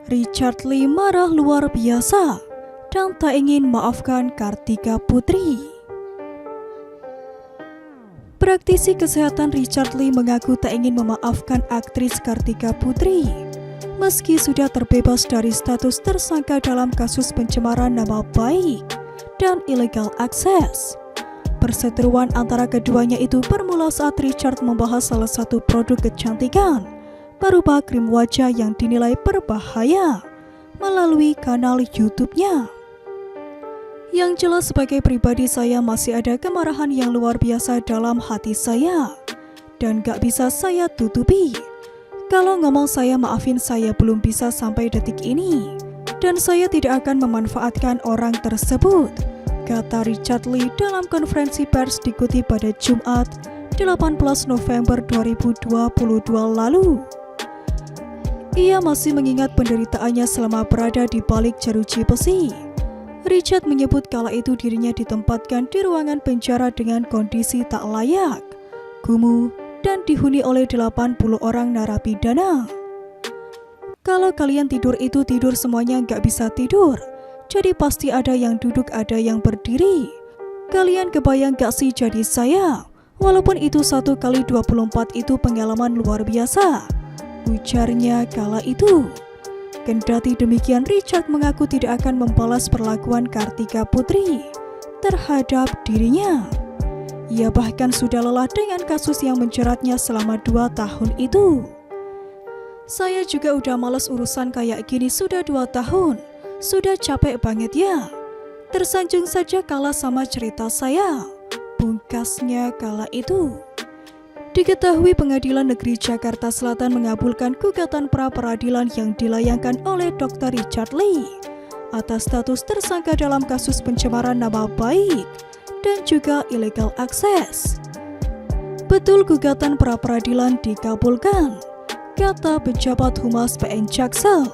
Richard Lee marah luar biasa dan tak ingin maafkan Kartika Putri. Praktisi kesehatan Richard Lee mengaku tak ingin memaafkan aktris Kartika Putri meski sudah terbebas dari status tersangka dalam kasus pencemaran nama baik dan illegal access. Perseteruan antara keduanya itu bermula saat Richard membahas salah satu produk kecantikan berupa krim wajah yang dinilai berbahaya melalui kanal YouTube-nya. Yang jelas sebagai pribadi saya masih ada kemarahan yang luar biasa dalam hati saya dan gak bisa saya tutupi. Kalau ngomong saya maafin saya belum bisa sampai detik ini dan saya tidak akan memanfaatkan orang tersebut, kata Richard Lee dalam konferensi pers dikutip pada Jumat 18 November 2022 lalu. Ia masih mengingat penderitaannya selama berada di balik jeruji besi. Richard menyebut kala itu dirinya ditempatkan di ruangan penjara dengan kondisi tak layak, kumuh, dan dihuni oleh 80 orang narapidana. Kalau kalian tidur itu tidur semuanya nggak bisa tidur, jadi pasti ada yang duduk ada yang berdiri. Kalian kebayang gak sih jadi saya? Walaupun itu 1 kali 24 itu pengalaman luar biasa, ujarnya kala itu. Kendati demikian, Richard mengaku tidak akan membalas perlakuan Kartika Putri terhadap dirinya. Ia bahkan sudah lelah dengan kasus yang menjeratnya selama 2 tahun itu. Saya juga udah males urusan kayak gini sudah 2 tahun. Sudah capek banget ya. Tersanjung saja kalah sama cerita saya, pungkasnya kala itu. Diketahui Pengadilan Negeri Jakarta Selatan mengabulkan gugatan pra-peradilan yang dilayangkan oleh Dr. Richard Lee atas status tersangka dalam kasus pencemaran nama baik dan juga illegal access. Betul gugatan pra-peradilan dikabulkan, kata pejabat Humas PN Jaksel,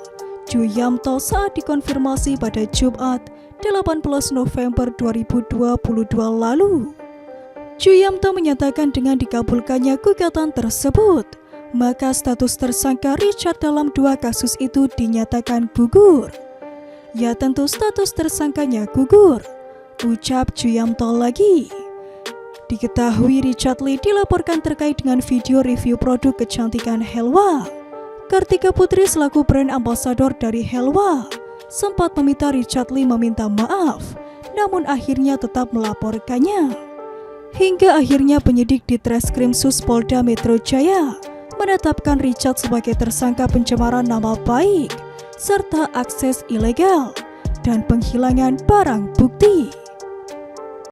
Ju Yamto saat dikonfirmasi pada Jumat 18 November 2022 lalu. Ju Yamto menyatakan dengan dikabulkannya gugatan tersebut, maka status tersangka Richard dalam 2 kasus itu dinyatakan gugur. Ya tentu status tersangkanya gugur, ucap Ju Yamto lagi. Diketahui Richard Lee dilaporkan terkait dengan video review produk kecantikan Helwa. Kartika Putri selaku brand ambasador dari Helwa sempat meminta Richard Lee meminta maaf, namun akhirnya tetap melaporkannya. Hingga akhirnya penyidik di Treskrim Sus Polda Metro Jaya menetapkan Richard sebagai tersangka pencemaran nama baik serta akses ilegal dan penghilangan barang bukti.